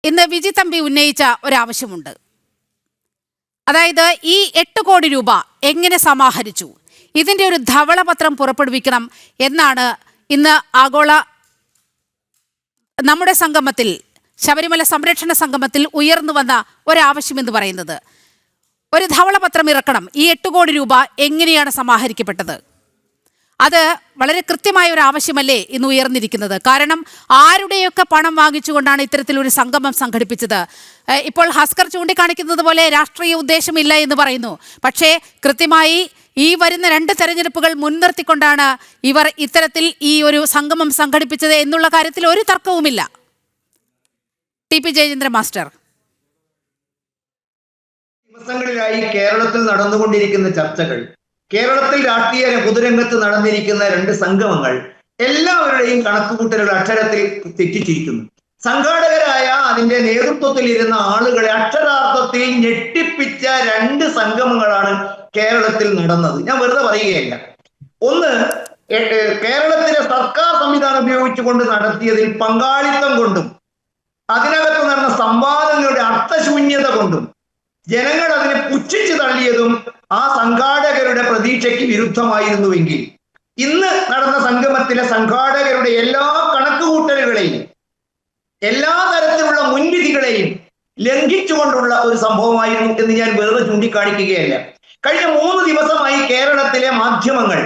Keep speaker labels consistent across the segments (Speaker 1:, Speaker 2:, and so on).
Speaker 1: ഇന്ന് വിജി തമ്പി ഉന്നയിച്ച ഒരാവശ്യമുണ്ട്. അതായത് ഈ 8 കോടി രൂപ എങ്ങനെ സമാഹരിച്ചു, ഇതിൻ്റെ ഒരു ധവളപത്രം പുറപ്പെടുവിക്കണം എന്നാണ് ഇന്ന് ആഗോള നമ്മുടെ സംഗമത്തിൽ, ശബരിമല സംരക്ഷണ സംഗമത്തിൽ ഉയർന്നു വന്ന ഒരാവശ്യമെന്ന് പറയുന്നത്. ഒരു ധവളപത്രം ഇറക്കണം. ഈ 8 കോടി രൂപ എങ്ങനെയാണ് സമാഹരിക്കപ്പെട്ടത്? അത് വളരെ കൃത്യമായ ഒരു ആവശ്യമല്ലേ ഇന്ന് ഉയർന്നിരിക്കുന്നത്? കാരണം ആരുടെയൊക്കെ പണം വാങ്ങിച്ചുകൊണ്ടാണ് ഇത്തരത്തിലൊരു സംഗമം സംഘടിപ്പിച്ചത്? ഇപ്പോൾ ഹസ്കർ ചൂണ്ടിക്കാണിക്കുന്നത് പോലെ രാഷ്ട്രീയ ഉദ്ദേശമില്ല എന്ന് പറയുന്നു. പക്ഷേ കൃത്യമായി ഈ വരുന്ന 2 തെരഞ്ഞെടുപ്പുകൾ മുൻനിർത്തിക്കൊണ്ടാണ് ഇവർ ഇത്തരത്തിൽ ഈ ഒരു സംഗമം സംഘടിപ്പിച്ചത് എന്നുള്ള കാര്യത്തിൽ ഒരു തർക്കവുമില്ല. ടി.പി. ജയചന്ദ്രൻ മാസ്റ്റർ,
Speaker 2: ദിവസങ്ങളിലായി കേരളത്തിൽ നടന്നുകൊണ്ടിരിക്കുന്ന ചർച്ചകൾ, കേരളത്തിൽ രാഷ്ട്രീയ പൊതുരംഗത്ത് നടന്നിരിക്കുന്ന 2 സംഗമങ്ങൾ എല്ലാവരുടെയും കണക്കുകൂട്ടലുകൾ അക്ഷരത്തിൽ തെറ്റിച്ചിരിക്കുന്നു. സംഘാടകരായ അതിന്റെ നേതൃത്വത്തിൽ ഇരുന്ന ആളുകളെ അക്ഷരാർത്ഥത്തിൽ ഞെട്ടിപ്പിച്ച 2 സംഗമങ്ങളാണ് കേരളത്തിൽ നടന്നത്. ഞാൻ വെറുതെ പറയുകയല്ല. ഒന്ന്, കേരളത്തിലെ സർക്കാർ സംവിധാനം ഉപയോഗിച്ചുകൊണ്ട് നടത്തിയതിൽ പങ്കാളിത്തം കൊണ്ടും അതിനകത്ത് നടന്ന സംവാദങ്ങളുടെ അർത്ഥശൂന്യത കൊണ്ടും ജനങ്ങൾ അതിനെ പുച്ഛിച്ചു തള്ളിയതും ആ സംഘാടകരുടെ പ്രതീക്ഷയ്ക്ക് വിരുദ്ധമായിരുന്നുവെങ്കിൽ, ഇന്ന് നടന്ന സംഗമത്തിലെ സംഘാടകരുടെ എല്ലാ കണക്കുകൂട്ടലുകളെയും എല്ലാ തരത്തിലുള്ള മുൻവിധികളെയും ലംഘിച്ചുകൊണ്ടുള്ള ഒരു സംഭവമായിരുന്നു എന്ന് ഞാൻ വെറുതെ ചൂണ്ടിക്കാണിക്കുകയല്ല. കഴിഞ്ഞ 3 ദിവസമായി കേരളത്തിലെ മാധ്യമങ്ങൾ,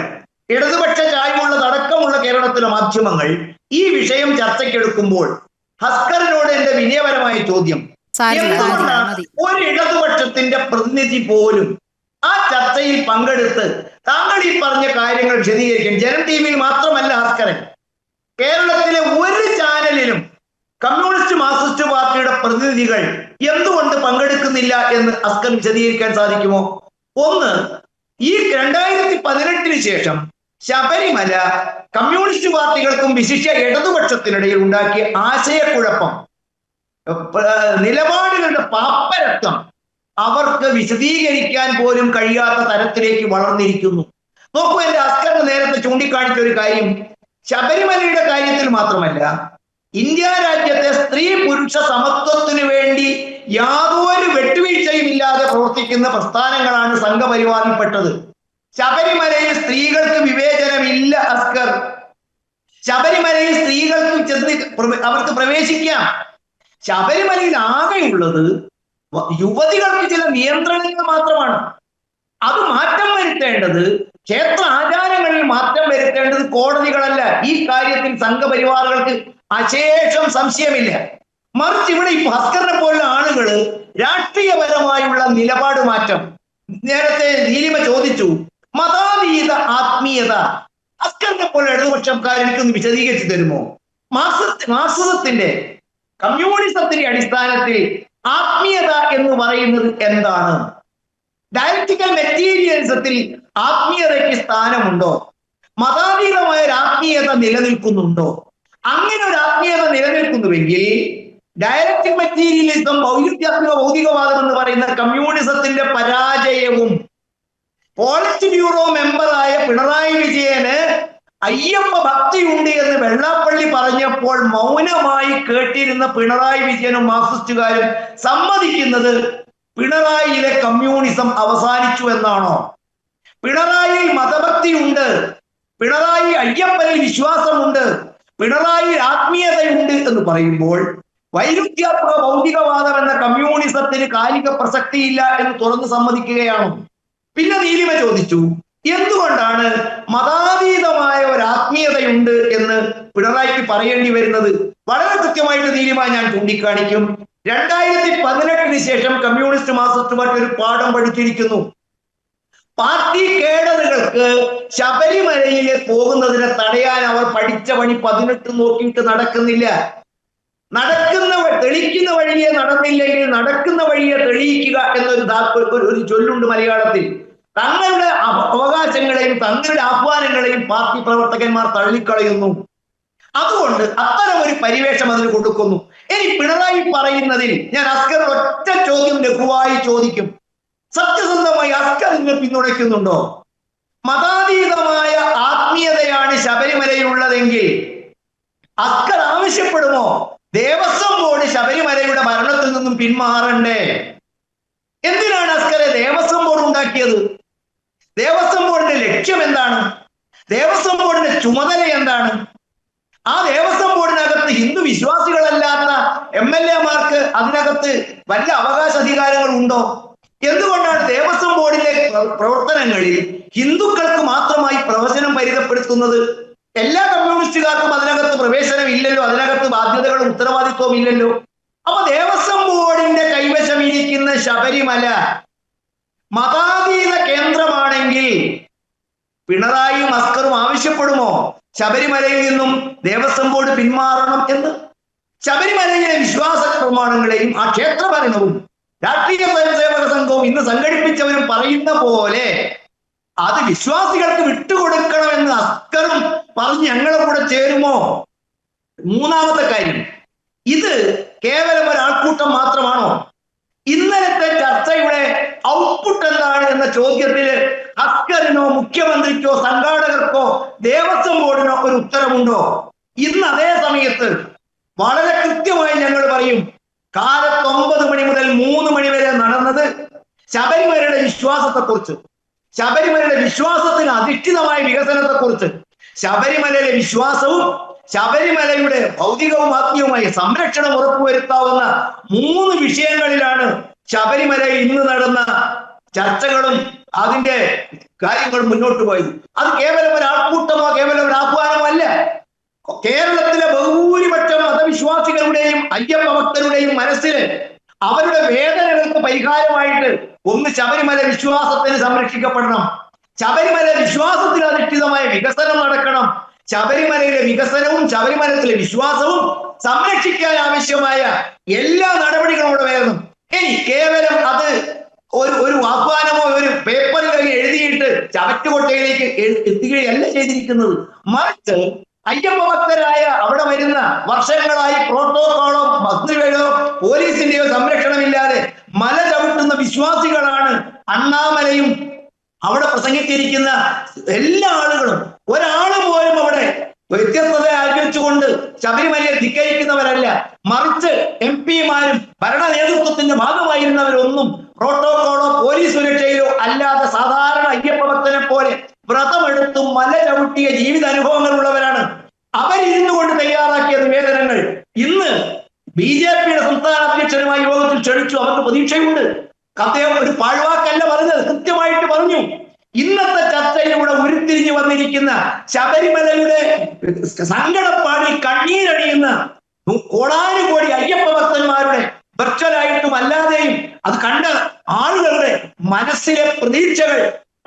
Speaker 2: ഇടതുപക്ഷ ചായ്വുള്ളതടക്കമുള്ള കേരളത്തിലെ മാധ്യമങ്ങൾ ഈ വിഷയം ചർച്ചയ്ക്കെടുക്കുമ്പോൾ ഹസ്കറിനോട് എന്റെ വിനയപരമായ ചോദ്യം, എന്തുകൊണ്ടാണ് ഒരു ഇടതുപക്ഷത്തിന്റെ പ്രതിനിധി പോലും ആ ചർച്ചയിൽ പങ്കെടുത്ത് താങ്കൾ ഈ പറഞ്ഞ കാര്യങ്ങൾ വിശദീകരിക്കും? ജനം ടിവിയിൽ മാത്രമല്ല ഹസ്കരൻ, കേരളത്തിലെ ഒരു ചാനലിലും കമ്മ്യൂണിസ്റ്റ് മാർക്സിസ്റ്റ് പാർട്ടിയുടെ പ്രതിനിധികൾ എന്തുകൊണ്ട് പങ്കെടുക്കുന്നില്ല എന്ന് ഹസ്കർ വിശദീകരിക്കാൻ സാധിക്കുമോ? ഒന്ന്, ഈ 2018 ശേഷം ശബരിമല കമ്മ്യൂണിസ്റ്റ് പാർട്ടികൾക്കും വിശിഷ്യ ഇടതുപക്ഷത്തിനിടയിൽ ഉണ്ടാക്കിയ ആശയക്കുഴപ്പം, നിലപാടുകളുടെ പാപ്പരത്വം അവർക്ക് വിശദീകരിക്കാൻ പോലും കഴിയാത്ത തരത്തിലേക്ക് വളർന്നിരിക്കുന്നു. നോക്കൂ, എന്റെ ഹസ്കറിന് നേരത്തെ ചൂണ്ടിക്കാണിച്ച ഒരു കാര്യം, ശബരിമലയുടെ കാര്യത്തിൽ മാത്രമല്ല, ഇന്ത്യ രാജ്യത്തെ സ്ത്രീ പുരുഷ സമത്വത്തിനു വേണ്ടി യാതൊരു വെട്ടുവീഴ്ചയും ഇല്ലാതെ പ്രവർത്തിക്കുന്ന പ്രസ്ഥാനങ്ങളാണ് സംഘപരിവാറിൽപ്പെട്ടത്. ശബരിമലയിൽ സ്ത്രീകൾക്ക് വിവേചനമില്ല ഹസ്കർ. ശബരിമലയിൽ സ്ത്രീകൾക്ക് ചെന്ന് അവർക്ക് പ്രവേശിക്കാം. ശബരിമലയിൽ ആകെയുള്ളത് യുവതികൾക്ക് ചില നിയന്ത്രണങ്ങൾ മാത്രമാണ്. അത് മാറ്റം വരുത്തേണ്ടത്, ക്ഷേത്ര ആചാരങ്ങളിൽ മാറ്റം വരുത്തേണ്ടത് കോടതികളല്ല. ഈ കാര്യത്തിൽ സംഘപരിവാറുകൾക്ക് അശേഷം സംശയമില്ല. മറിച്ച് ഇവിടെ ഈ ഹസ്കറിനെ പോലുള്ള ആളുകൾ രാഷ്ട്രീയപരമായുള്ള നിലപാട് മാറ്റം, നേരത്തെ നീലിമ ചോദിച്ചു, മതാതീത ആത്മീയത, ഹസ്കറിനെ പോലെ ഇടതുപക്ഷക്കാർ എനിക്കൊന്ന് വിശദീകരിച്ചു തരുമോ? മാർക്സിസത്തിന്റെ, കമ്മ്യൂണിസത്തിന്റെ അടിസ്ഥാനത്തിൽ ആത്മീയത എന്ന് പറയുന്നത് എന്താണ്? ഡയലക്റ്റിക്കൽ മെറ്റീരിയലിസത്തിൽ ആത്മീയതയ്ക്ക് സ്ഥാനമുണ്ടോ? മതാതീതമായ ഒരു ആത്മീയത നിലനിൽക്കുന്നുണ്ടോ? അങ്ങനെ ഒരു ആത്മീയത നിലനിൽക്കുന്നുവെങ്കിൽ ഡയലക്റ്റിക് മെറ്റീരിയലിസം, വൈരുദ്ധ്യാത്മക ഭൗതികവാദം എന്ന് പറയുന്ന കമ്മ്യൂണിസത്തിന്റെ പരാജയവും, പോളിറ്റ് ബ്യൂറോ മെമ്പറായ പിണറായി വിജയന് അയ്യപ്പ ഭക്തിയുണ്ട് എന്ന് വെള്ളാപ്പള്ളി പറഞ്ഞപ്പോൾ മൗനമായി കേട്ടിരുന്ന പിണറായി വിജയനും മാർക്സിസ്റ്റുകാരും സമ്മതിക്കുന്നത് പിണറായിയിലെ കമ്മ്യൂണിസം അവസാനിച്ചു എന്നാണോ? പിണറായിയിൽ മതഭക്തിയുണ്ട്, പിണറായി അയ്യപ്പനിൽ വിശ്വാസമുണ്ട്, പിണറായി ആത്മീയതയുണ്ട് എന്ന് പറയുമ്പോൾ വൈരുദ്ധ്യാത്മക ഭൗതികവാദം എന്ന കമ്മ്യൂണിസത്തിന് കാലിക പ്രസക്തിയില്ല എന്ന് തുറന്നു സമ്മതിക്കുകയാണ്. പിന്നെ നീലിമ ചോദിച്ചു, എന്തുകൊണ്ടാണ് മതാതീതമായ ഒരു ആത്മീയതയുണ്ട് എന്ന് പിണറായിക്ക് പറയേണ്ടി വരുന്നത്? വളരെ കൃത്യമായിട്ട് നീലിമ ഞാൻ ചൂണ്ടിക്കാണിക്കും. 2018 ശേഷം കമ്മ്യൂണിസ്റ്റ് മാർക്സിസ്റ്റ് പാർട്ടി ഒരു പാഠം പഠിച്ചിരിക്കുന്നു. പാർട്ടി കേഡറുകൾക്ക് ശബരിമലയിൽ പോകുന്നതിനെ തടയാൻ അവർ പഠിച്ച വഴി 18 നോക്കിയിട്ട് നടക്കുന്നില്ല. തെളിക്കുന്ന വഴിയെ നടന്നില്ലെങ്കിൽ നടക്കുന്ന വഴിയെ തെളിയിക്കുക എന്നൊരു ചൊല്ലുണ്ട് മലയാളത്തിൽ. തങ്ങളുടെ അവകാശങ്ങളെയും തങ്ങളുടെ ആഹ്വാനങ്ങളെയും പാർട്ടി പ്രവർത്തകന്മാർ തള്ളിക്കളയുന്നു. അതുകൊണ്ട് അത്തരം ഒരു പരിവേഷം അതിന് കൊടുക്കുന്നു. ഇനി പിണറായി പറയുന്നതിൽ ഞാൻ ഹസ്കർ ഒറ്റ ചോദ്യം ലഘുവായി ചോദിക്കും. സത്യസന്ധമായി ഹസ്കർ നിങ്ങൾ പിന്തുണയ്ക്കുന്നുണ്ടോ? മതാതീതമായ ആത്മീയതയാണ് ശബരിമലയിലുള്ളതെങ്കിൽ ഹസ്കർ ആവശ്യപ്പെടുമോ ദേവസ്വം ബോർഡ് ശബരിമലയുടെ ഭരണത്തിൽ നിന്നും പിന്മാറണ്ടേ? എന്തിനാണ് അസ്കരെ ദേവസ്വം ബോർഡ് ഉണ്ടാക്കിയത്? ദേവസ്വം ബോർഡിന്റെ ലക്ഷ്യം എന്താണ്? ദേവസ്വം ബോർഡിന്റെ ചുമതല എന്താണ്? ആ ദേവസ്വം ബോർഡിനകത്ത് ഹിന്ദു വിശ്വാസികളല്ലാത്ത MLA-മാർക്ക് അതിനകത്ത് വല്ല അവകാശാധികാരങ്ങൾ ഉണ്ടോ? എന്തുകൊണ്ടാണ് ദേവസ്വം ബോർഡിലെ പ്രവർത്തനങ്ങളിൽ ഹിന്ദുക്കൾക്ക് മാത്രമായി പ്രവചനം പരിമിതപ്പെടുത്തുന്നത്? എല്ലാ കമ്മ്യൂണിസ്റ്റുകാർക്കും അതിനകത്ത് പ്രവേശനം ഇല്ലല്ലോ, അതിനകത്ത് ബാധ്യതകളും ഉത്തരവാദിത്വവും ഇല്ലല്ലോ. അപ്പൊ ദേവസ്വം ബോർഡിന്റെ കൈവശം ഇരിക്കുന്ന ശബരിമല മതാതീത കേന്ദ്രമാണെങ്കിൽ പിണറായിയും അസ്കറും ആവശ്യപ്പെടുമോ ശബരിമലയിൽ നിന്നും ദേവസ്വം ബോർഡ് പിന്മാറണം എന്ന്? ശബരിമലയിലെ വിശ്വാസ പ്രമാണങ്ങളെയും ആ ക്ഷേത്രഭരണവും രാഷ്ട്രീയ സ്വയംസേവക സംഘവും ഇന്ന് സംഘടിപ്പിച്ചവരും പറയുന്ന പോലെ അത് വിശ്വാസികൾക്ക് വിട്ടുകൊടുക്കണമെന്ന് അസ്കറും പറഞ്ഞ് ഞങ്ങളെ കൂടെ ചേരുമോ? മൂന്നാമത്തെ കാര്യം, ഇത് കേവലം ഒരാൾക്കൂട്ടം മാത്രമാണോ? ഇന്നലത്തെ ചർച്ചയുടെ ഔട്ട്പുട്ട് എന്താണ് എന്ന ചോദ്യത്തിൽ അസ്കറിനോ മുഖ്യമന്ത്രിക്കോ സംഘാടകർക്കോ ദേവസ്വം ബോർഡിനോ ഒരു ഉത്തരമുണ്ടോ? ഇന്ന് അതേ സമയത്ത് വളരെ കൃത്യമായി ഞങ്ങൾ പറയും, കാലത്ത് 9 മണി മുതൽ 3 മണി വരെ നടന്നത് ശബരിമലയുടെ വിശ്വാസത്തെക്കുറിച്ച്, ശബരിമലയുടെ വിശ്വാസത്തിന് അധിഷ്ഠിതമായ വികസനത്തെക്കുറിച്ച്, ശബരിമലയിലെ വിശ്വാസവും ശബരിമലയുടെ ഭൗതികവും ആത്മീയവുമായ സംരക്ഷണം ഉറപ്പുവരുത്താവുന്ന 3 വിഷയങ്ങളിലാണ് ശബരിമലയിൽ ഇന്ന് നടന്ന ചർച്ചകളും അതിന്റെ കാര്യങ്ങളും മുന്നോട്ട് പോയത്. അത് കേവലം ഒരു ആൾക്കൂട്ടമോ കേവലം ഒരു ആഹ്വാനമോ അല്ല. കേരളത്തിലെ ബഹുഭൂരിപക്ഷം മതവിശ്വാസികളുടെയും അയ്യപ്പ ഭക്തരുടെയും മനസ്സിൽ അവരുടെ വേദനകൾക്ക് പരിഹാരമായിട്ട് ഒന്ന് ശബരിമല വിശ്വാസത്തിന് സംരക്ഷിക്കപ്പെടണം, ശബരിമല വിശ്വാസത്തിൽ അധിഷ്ഠിതമായ വികസനം നടക്കണം, ശബരിമലയിലെ വികസനവും ശബരിമലത്തിലെ വിശ്വാസവും സംരക്ഷിക്കാൻ ആവശ്യമായ എല്ലാ നടപടികളും ഇവിടെ വേണം. ഇനി കേവലം അത് ഒരു ആഹ്വാനമോ ഒരു പേപ്പറിൽ എഴുതിയിട്ട് ചവറ്റുകൊട്ടയിലേക്ക് എത്തുകയല്ല ചെയ്തിരിക്കുന്നത്. മറിച്ച് അയ്യപ്പ ഭക്തരായ അവിടെ വരുന്ന വർഷങ്ങളായി പ്രോട്ടോകോളോ ഭക്തികളോ പോലീസിന്റെയോ സംരക്ഷണമില്ലാതെ മല ചവിട്ടുന്ന വിശ്വാസികളാണ് അണ്ണാമലയും അവിടെ പ്രസംഗിച്ചിരിക്കുന്ന എല്ലാ ആളുകളും. ഒരാള് പോലും അവിടെ വ്യത്യസ്തത ആഗ്രഹിച്ചുകൊണ്ട് ശബരിമലയെ ധിക്കരിക്കുന്നവരല്ല, മറിച്ച് MP-മാരും ഭരണ നേതൃത്വത്തിന്റെ ഭാഗമായിരുന്നവരൊന്നും പ്രോട്ടോകോളോ പോലീസ് സുരക്ഷയിലോ അല്ലാതെ സാധാരണ അയ്യപ്പ ഭക്തനെ പോലെ വ്രതമെടുത്തും മല ചവിട്ടിയ ജീവിതാനുഭവങ്ങൾ ഉള്ളവരാണ്. അവരിരുന്നു കൊണ്ട് തയ്യാറാക്കിയ നിവേദനങ്ങൾ ഇന്ന് BJP-യുടെ സംസ്ഥാന അധ്യക്ഷനുമായി യോഗത്തിൽ ക്ഷണിച്ചു. അവർക്ക് പ്രതീക്ഷയുണ്ട്. അദ്ദേഹം ഒരു പാഴ്വാക്കല്ല പറഞ്ഞത്, കൃത്യമായിട്ട് പറഞ്ഞു. ഇന്നത്തെ ചർച്ചയിലൂടെ ഉരുത്തിരിഞ്ഞു വന്നിരിക്കുന്ന ശബരിമലയുടെ സങ്കടപ്പാടിൽ കണ്ണീരണിയുന്ന കോടാനുകോടി അയ്യപ്പ ഭക്തന്മാരുടെ വെർച്വലായിട്ടും അല്ലാതെയും അത് കണ്ട ആളുകളുടെ മനസ്സിലെ പ്രതീക്ഷകൾ,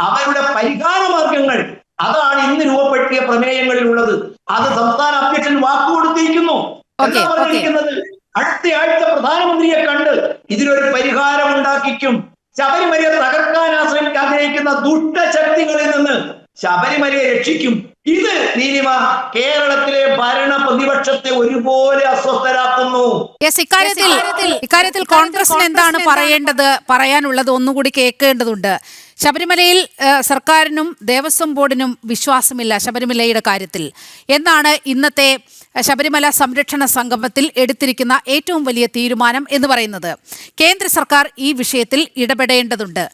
Speaker 2: അവരുടെ പരിഹാര മാർഗങ്ങൾ, അതാണ് ഇന്ന് രൂപപ്പെടുത്തിയ പ്രമേയങ്ങളിലുള്ളത്. അത് സംസ്ഥാന അധ്യക്ഷൻ വാക്കുകൊടുത്തിരിക്കുന്നു. എന്താ പറഞ്ഞിരിക്കുന്നത്? അടുത്ത ആഴ്ച പ്രധാനമന്ത്രിയെ കണ്ട് ഇതിനൊരു പരിഹാരം ഉണ്ടാക്കിക്കും. ശബരിമലയെ തകർക്കാൻ ആഗ്രഹിക്കുന്ന ദുഷ്ടശക്തികളിൽ നിന്ന് ശബരിമലയെ രക്ഷിക്കും. ഇത് നീലിമ കേരളത്തിലെ ഭരണ പ്രതിപക്ഷത്തെ ഒരുപോലെ അസ്വസ്ഥരാക്കുന്നു.
Speaker 1: ഇക്കാര്യത്തിൽ കോൺഗ്രസിന് എന്താണ് പറയാനുള്ളത് ഒന്നുകൂടി കേൾക്കേണ്ടതുണ്ട്. ശബരിമലയിൽ സർക്കാരിനും ദേവസ്വം ബോർഡിനും വിശ്വാസമില്ല ശബരിമലയുടെ കാര്യത്തിൽ എന്നാണ് ഇന്നത്തെ ശബരിമല സംരക്ഷണ സംഗമത്തിൽ എടുത്തിരിക്കുന്ന ഏറ്റവും വലിയ തീരുമാനം എന്ന് പറയുന്നത്. കേന്ദ്ര സർക്കാർ ഈ വിഷയത്തിൽ ഇടപെടേണ്ടതുണ്ട്.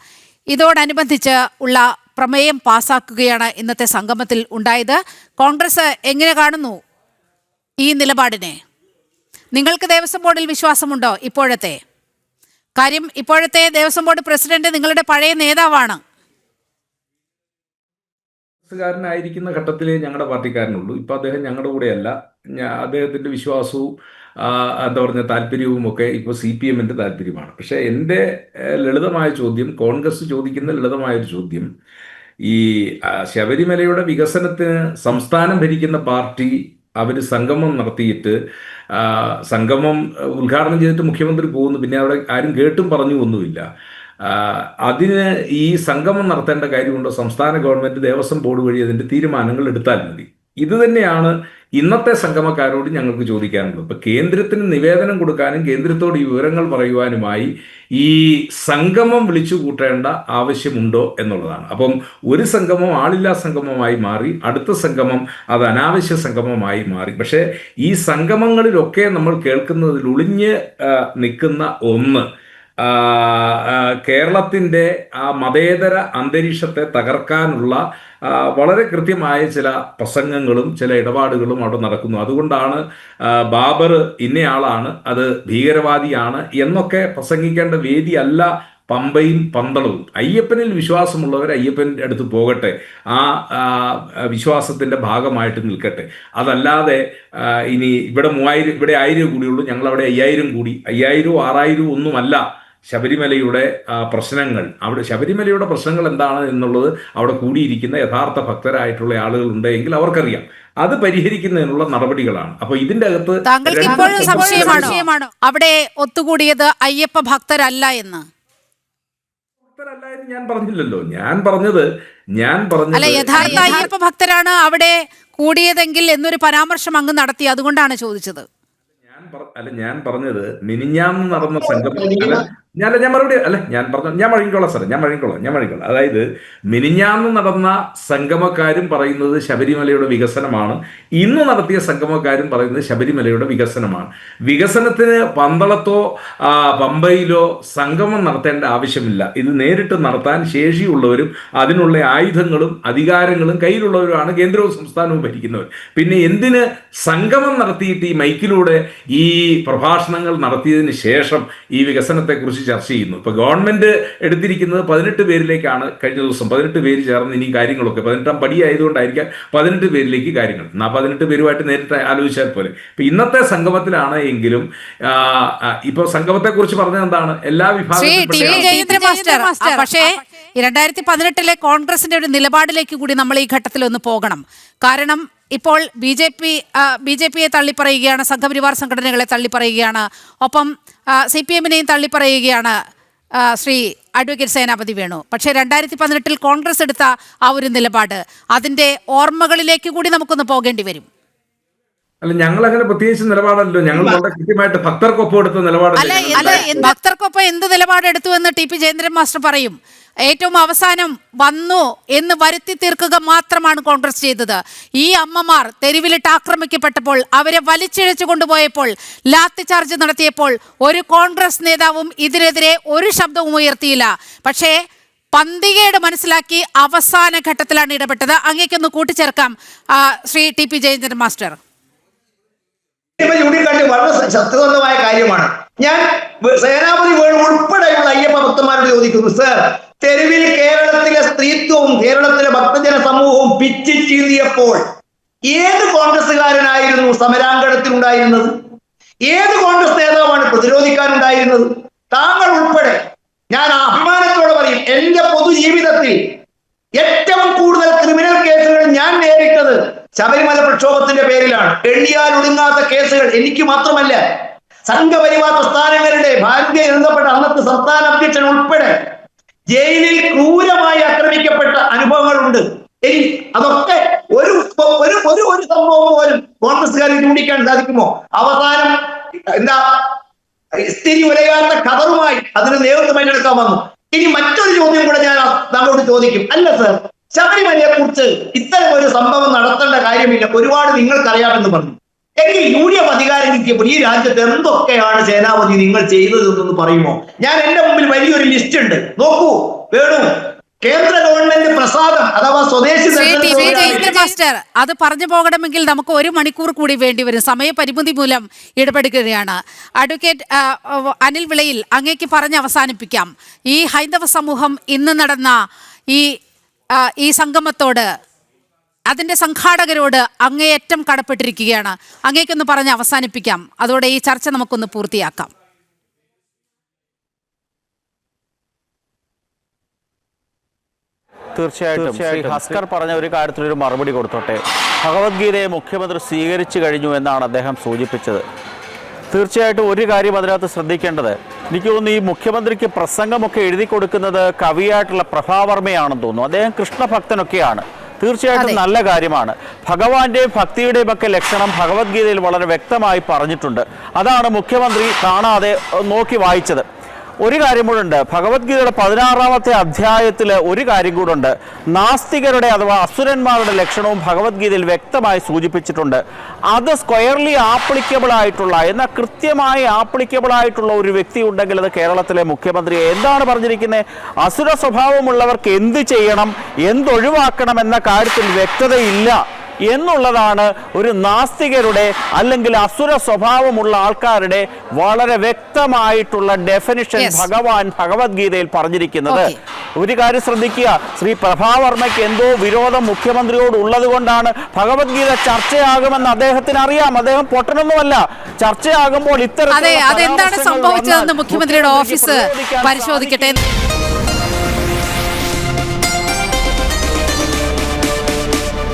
Speaker 1: ഇതോടനുബന്ധിച്ച് ഉള്ള പ്രമേയം പാസാക്കുകയാണ് ഇന്നത്തെ സംഗമത്തിൽ ഉണ്ടായത്. കോൺഗ്രസ് എങ്ങനെ കാണുന്നു ഈ നിലപാടിനെ? നിങ്ങൾക്ക് ദേവസ്വം ബോർഡിൽ വിശ്വാസമുണ്ടോ? ഇപ്പോഴത്തെ ദേവസ്വം ബോർഡ് പ്രസിഡന്റ് നിങ്ങളുടെ പഴയ നേതാവാണ്.
Speaker 3: ായിരിക്കുന്ന ഘട്ടത്തിലേ ഞങ്ങളുടെ പാർട്ടിക്കാരനുള്ളൂ. ഇപ്പൊ അദ്ദേഹം ഞങ്ങളുടെ കൂടെയല്ല. അദ്ദേഹത്തിന്റെ വിശ്വാസവും എന്താ പറയുക താല്പര്യവും ഒക്കെ ഇപ്പോൾ CPM-ന്റെ താല്പര്യമാണ്. പക്ഷെ എൻ്റെ ലളിതമായ ചോദ്യം, കോൺഗ്രസ് ചോദിക്കുന്ന ലളിതമായൊരു ചോദ്യം, ഈ ശബരിമലയുടെ വികസനത്തിന് സംസ്ഥാനം ഭരിക്കുന്ന പാർട്ടി അവർ സംഗമം നടത്തിയിട്ട് സംഗമം ഉദ്ഘാടനം ചെയ്തിട്ട് മുഖ്യമന്ത്രി പോകുന്നു, പിന്നെ അവിടെ ആരും കേട്ടും പറഞ്ഞു ഒന്നുമില്ല. അതിന് ഈ സംഗമം നടത്തേണ്ട കാര്യമുണ്ടോ? സംസ്ഥാന ഗവൺമെൻറ് ദേവസ്വം ബോർഡ് വഴി അതിൻ്റെ തീരുമാനങ്ങൾ എടുത്താൽ മതി. ഇത് തന്നെയാണ് ഇന്നത്തെ സംഗമക്കാരോട് ഞങ്ങൾക്ക് ചോദിക്കാനുള്ളത്. ഇപ്പൊ കേന്ദ്രത്തിന് നിവേദനം കൊടുക്കാനും കേന്ദ്രത്തോട് ഈ വിവരങ്ങൾ പറയുവാനുമായി ഈ സംഗമം വിളിച്ചു കൂട്ടേണ്ട ആവശ്യമുണ്ടോ എന്നുള്ളതാണ്. അപ്പം ഒരു സംഗമം ആളില്ലാ സംഗമമായി മാറി, അടുത്ത സംഗമം അത് അനാവശ്യ സംഗമമായി മാറി. പക്ഷേ ഈ സംഗമങ്ങളിലൊക്കെ നമ്മൾ കേൾക്കുന്നതിൽ ഒളിഞ്ഞ് നിൽക്കുന്ന ഒന്ന്, കേരളത്തിൻ്റെ ആ മതേതര അന്തരീക്ഷത്തെ തകർക്കാനുള്ള വളരെ കൃത്യമായ ചില പ്രസംഗങ്ങളും ചില ഇടപാടുകളും അവിടെ നടക്കുന്നു. അതുകൊണ്ടാണ് ബാബർ ഇന്നയാളാണ്, അത് ഭീകരവാദിയാണ് എന്നൊക്കെ പ്രസംഗിക്കേണ്ട വേദിയല്ല പമ്പയും പന്തളവും. അയ്യപ്പനിൽ വിശ്വാസമുള്ളവർ അയ്യപ്പൻ്റെ അടുത്ത് പോകട്ടെ, ആ വിശ്വാസത്തിൻ്റെ ഭാഗമായിട്ട് നിൽക്കട്ടെ. അതല്ലാതെ ഇനി ഇവിടെ 3000, ഇവിടെ 1000 കൂടിയുള്ളൂ, ഞങ്ങളവിടെ 5000 കൂടി, 5000 6000 ഒന്നുമല്ല ശബരിമലയുടെ പ്രശ്നങ്ങൾ. അവിടെ ശബരിമലയുടെ പ്രശ്നങ്ങൾ എന്താണ് എന്നുള്ളത് അവിടെ കൂടിയിരിക്കുന്ന യഥാർത്ഥ ഭക്തരായിട്ടുള്ള ആളുകൾ ഉണ്ടെങ്കിൽ അവർക്കറിയാം. അത് പരിഹരിക്കുന്നതിനുള്ള നടപടികളാണ്. അപ്പൊ ഇതിന്റെ അകത്ത്
Speaker 1: താങ്കൾക്ക് ഇപ്പോഴും സംശയമാണോ അവിടെ ഒത്തുകൂടിയത് അയ്യപ്പ ഭക്തരല്ല എന്ന്?
Speaker 3: ഭക്തരല്ല എന്ന് ഞാൻ പറഞ്ഞില്ലല്ലോ. ഞാൻ പറഞ്ഞത്
Speaker 1: അല്ല, യഥാർത്ഥ അയ്യപ്പ ഭക്തരാണ് അവിടെ കൂടിയതെങ്കിൽ എന്നൊരു പരാമർശം അങ്ങ് നടത്തി, അതുകൊണ്ടാണ് ചോദിച്ചത്.
Speaker 3: ഞാൻ പറഞ്ഞത് മിനിഞ്ഞാന്ന് നടന്ന സംഗമം ഞാൻ മറുപടി അല്ല ഞാൻ വഴങ്ങിക്കോളാം സാറേ, ഞാൻ വഴങ്ങിക്കോളാം. അതായത് മിനിഞ്ഞാന്ന് നടന്ന സംഗമക്കാരും പറയുന്നത് ശബരിമലയുടെ വികസനമാണ്, ഇന്ന് നടത്തിയ സംഗമക്കാരും പറയുന്നത് ശബരിമലയുടെ വികസനമാണ്. വികസനത്തിന് പന്തളത്തോ പമ്പയിലോ സംഗമം നടത്തേണ്ട ആവശ്യമില്ല. ഇത് നേരിട്ട് നടത്താൻ ശേഷിയുള്ളവരും അതിനുള്ള ആയുധങ്ങളും അധികാരങ്ങളും കയ്യിലുള്ളവരുമാണ് കേന്ദ്രവും സംസ്ഥാനവും ഭരിക്കുന്നവർ. പിന്നെ എന്തിന് സംഗമം നടത്തിയിട്ട് ഈ മൈക്കിലൂടെ ഈ പ്രഭാഷണങ്ങൾ നടത്തിയതിന് ശേഷം ഈ വികസനത്തെക്കുറിച്ച് ചർച്ച ചെയ്യുന്നു? ഇപ്പൊ ഗവൺമെന്റ് എടുത്തിരിക്കുന്നത് 18 പേരിലേക്കാണ്. കഴിഞ്ഞ ദിവസം 18 പേര് ചേർന്ന് ഇനി കാര്യങ്ങളൊക്കെ 18ാം പടി ആയതുകൊണ്ടായിരിക്കാം 18 പേരിലേക്ക് കാര്യങ്ങൾ. 18 പേരുമായിട്ട് നേരിട്ട് ആലോചിച്ചാൽ പോലെ. ഇപ്പൊ ഇന്നത്തെ സംഗമത്തിലാണ് എങ്കിലും ഇപ്പൊ സംഗമത്തെ കുറിച്ച് പറഞ്ഞത് എന്താണ്? എല്ലാ വിഭാഗവും.
Speaker 1: പക്ഷേ 2018 കോൺഗ്രസിന്റെ ഒരു നിലപാടിലേക്ക് കൂടി നമ്മൾ ഈ ഘട്ടത്തിൽ ഒന്ന് പോകണം. കാരണം ഇപ്പോൾ ബി ജെ പിയെ തള്ളിപ്പറയുകയാണ്, സംഘപരിവാർ സംഘടനകളെ തള്ളിപ്പറയുകയാണ്, ഒപ്പം CPM-നെയും തള്ളിപ്പറയുകയാണ് ശ്രീ അഡ്വക്കേറ്റ് സേനാപതി വേണു. പക്ഷേ 2018 കോൺഗ്രസ് എടുത്ത ആ ഒരു നിലപാട്, അതിന്റെ ഓർമ്മകളിലേക്ക് കൂടി നമുക്കൊന്ന് പോകേണ്ടി വരും.
Speaker 3: അല്ല, ഞങ്ങൾ അങ്ങനെ പ്രത്യേകിച്ച് നിലപാടല്ലോ, ഞങ്ങൾ വളരെ കൃത്യമായിട്ട് ഭക്തർക്കൊപ്പം എടുത്ത നിലപാടല്ല.
Speaker 1: ഭക്തർക്കൊപ്പം എന്ത് നിലപാടെടുത്തു എന്ന് ടി പി ജയചന്ദ്രൻ മാസ്റ്റർ പറയും. ഏറ്റവും അവസാനം വന്നു എന്ന് വരുത്തി തീർക്കുക മാത്രമാണ് കോൺഗ്രസ് ചെയ്തത്. ഈ അമ്മമാർ തെരുവിലിട്ട് ആക്രമിക്കപ്പെട്ടപ്പോൾ, അവരെ വലിച്ചിഴച്ചു കൊണ്ടുപോയപ്പോൾ, ലാത്തി ചാർജ് നടത്തിയപ്പോൾ ഒരു കോൺഗ്രസ് നേതാവും ഇതിനെതിരെ ഒരു ശബ്ദവും ഉയർത്തിയില്ല. പക്ഷേ പന്തികേട് മനസ്സിലാക്കി അവസാന ഘട്ടത്തിലാണ് ഇടപെട്ടത്. അങ്ങേക്കൊന്ന് കൂട്ടിച്ചേർക്കാം Shri T P Jayachandran master.
Speaker 2: ചൂണ്ടിക്കാട്ടി വളരെ സത്യസന്ധമായ കാര്യമാണ്. ഞാൻ സേനാപതി വേണു ഉൾപ്പെടെയുള്ള അയ്യപ്പ ഭക്തന്മാരോട് ചോദിക്കുന്നു, സർ, തെരുവിൽ കേരളത്തിലെ സ്ത്രീത്വവും കേരളത്തിലെ ഭക്തജന സമൂഹവും പിച്ചി ചീന്തിയപ്പോൾ ഏത് കോൺഗ്രസ്സുകാരനായിരുന്നു സമരാങ്കണത്തിൽ ഉണ്ടായിരുന്നത്? ഏത് കോൺഗ്രസ് നേതാവാണ് പ്രതിരോധിക്കാനുണ്ടായിരുന്നത്? താങ്കൾ ഉൾപ്പെടെ. ഞാൻ അഭിമാനത്തോടെ പറയും, എന്റെ പൊതുജീവിതത്തിൽ ഏറ്റവും കൂടുതൽ ക്രിമിനൽ കേസുകൾ ഞാൻ നേരിട്ടത് ശബരിമല പ്രക്ഷോഭത്തിന്റെ പേരിലാണ്. എണ്ണിയാൽ ഒടുങ്ങാത്ത കേസുകൾ. എനിക്ക് മാത്രമല്ല, സംഘപരിവാർ പ്രസ്ഥാനങ്ങളുടെ ഭാരതീയ ജനതാ അന്നത്തെ സംസ്ഥാന അധ്യക്ഷൻ ഉൾപ്പെടെ ജയിലിൽ ക്രൂരമായി ആക്രമിക്കപ്പെട്ട അനുഭവങ്ങളുണ്ട്. അതൊക്കെ ഒരു സംഭവം പോലും കോൺഗ്രസ്സുകാരെ ചൂണ്ടിക്കാൻ സാധിക്കുമോ? അവസാനം എന്താ സ്ഥിതി ഉലയാത്ത കതറുമായി അതിന് നേതൃത്വം ഏറ്റെടുക്കാൻ വന്നു. ഇനി മറ്റൊരു ചോദ്യം കൂടെ ഞാൻ നമ്മളോട് ചോദിക്കും. അല്ല സർ, ശബരിമലയെ കുറിച്ച് ഇത്തരം ഒരു സംഭവം നടത്തേണ്ട കാര്യമില്ല, ഒരുപാട് നിങ്ങൾക്കറിയാമെന്ന് പറഞ്ഞു. എങ്കിൽ UDF അധികാരം കിട്ടിയപ്പോൾ ഈ രാജ്യത്ത് എന്തൊക്കെയാണ് സേനാപതി നിങ്ങൾ ചെയ്തതെന്നൊന്ന് പറയുമോ? ഞാൻ എന്റെ മുമ്പിൽ വലിയൊരു ലിസ്റ്റ് ഉണ്ട്, നോക്കൂ. വേണു, കേന്ദ്ര ഗവൺമെന്റ് പ്രസാദം അഥവാ സ്വദേശി
Speaker 1: മാസ്റ്റർ, അത് പറഞ്ഞു പോകണമെങ്കിൽ നമുക്ക് 1 മണിക്കൂർ കൂടി വേണ്ടിവരും. സമയപരിമിതി മൂലം ഇടപെടുകയാണ്. അഡ്വക്കേറ്റ് അനിൽ വിളയിൽ, അങ്ങേക്ക് പറഞ്ഞ് അവസാനിപ്പിക്കാം. ഈ ഹൈന്ദവ സമൂഹം ഇന്ന് നടന്ന ഈ സംഗമത്തോട്, അതിന്റെ സംഘാടകരോട് അങ്ങേയറ്റം കടപ്പെട്ടിരിക്കുകയാണ്. അങ്ങേക്കൊന്ന് പറഞ്ഞ് അവസാനിപ്പിക്കാം, അതോടെ ഈ ചർച്ച നമുക്കൊന്ന് പൂർത്തിയാക്കാം.
Speaker 4: തീർച്ചയായിട്ടും ശ്രീ ഹസ്കർ പറഞ്ഞ ഒരു കാര്യത്തിലൊരു മറുപടി കൊടുത്തോട്ടെ. ഭഗവത്ഗീതയെ മുഖ്യമന്ത്രി സ്വീകരിച്ചു കഴിഞ്ഞു എന്നാണ് അദ്ദേഹം സൂചിപ്പിച്ചത്. തീർച്ചയായിട്ടും ഒരു കാര്യം അതിനകത്ത് ശ്രദ്ധിക്കേണ്ടത്, എനിക്ക് തോന്നുന്നു ഈ മുഖ്യമന്ത്രിക്ക് പ്രസംഗമൊക്കെ എഴുതി കൊടുക്കുന്നത് കവിയായിട്ടുള്ള പ്രഭാവർമ്മയാണെന്ന് തോന്നുന്നു. അദ്ദേഹം കൃഷ്ണഭക്തനൊക്കെയാണ്. തീർച്ചയായിട്ടും നല്ല കാര്യമാണ്. ഭഗവാന്റെയും ഭക്തിയുടെയും ഒക്കെ ലക്ഷണം ഭഗവത്ഗീതയിൽ വളരെ വ്യക്തമായി പറഞ്ഞിട്ടുണ്ട്. അതാണ് മുഖ്യമന്ത്രി കാണാതെ നോക്കി വായിച്ചത്. ഒരു കാര്യം കൂടെ ഉണ്ട്, ഭഗവത്ഗീതയുടെ 16-ാമത്തെ അധ്യായത്തിൽ ഒരു കാര്യം കൂടെ ഉണ്ട്. നാസ്തികരുടെ അഥവാ അസുരന്മാരുടെ ലക്ഷണവും ഭഗവത്ഗീതയിൽ വ്യക്തമായി സൂചിപ്പിച്ചിട്ടുണ്ട്. അത് സ്ക്വയർലി ആപ്ലിക്കബിൾ ആയിട്ടുള്ള, എന്നാൽ കൃത്യമായി ആപ്ലിക്കബിൾ ആയിട്ടുള്ള ഒരു വ്യക്തി ഉണ്ടെങ്കിൽ അത് കേരളത്തിലെ മുഖ്യമന്ത്രി. എന്താണ് പറഞ്ഞിരിക്കുന്നത്? അസുര സ്വഭാവമുള്ളവർക്ക് എന്ത് ചെയ്യണം, എന്തൊഴിവാക്കണം എന്ന കാര്യത്തിൽ വ്യക്തതയില്ല എന്നുള്ളതാണ് ഒരു നാസ്തികരുടെ അല്ലെങ്കിൽ അസുര സ്വഭാവമുള്ള ആൾക്കാരുടെ വളരെ വ്യക്തമായിട്ടുള്ള ഡെഫിനിഷൻ ഭഗവാൻ ഭഗവത്ഗീതയിൽ പറഞ്ഞിരിക്കുന്നത്. ഒരു കാര്യം ശ്രദ്ധിക്കുക, ശ്രീ പ്രഭാവർമ്മയ്ക്ക് എന്തോ വിരോധം മുഖ്യമന്ത്രിയോട് ഉള്ളത് കൊണ്ടാണ് ഭഗവത്ഗീത ചർച്ചയാകുമെന്ന് അദ്ദേഹത്തിന് അറിയാം. അദ്ദേഹം പൊട്ടനൊന്നുമല്ല. ചർച്ചയാകുമ്പോൾ
Speaker 1: അതെന്താണ് സംഭവിച്ചതെന്ന് മുഖ്യമന്ത്രിയുടെ ഓഫീസ് പരിശോധിക്കട്ടെ.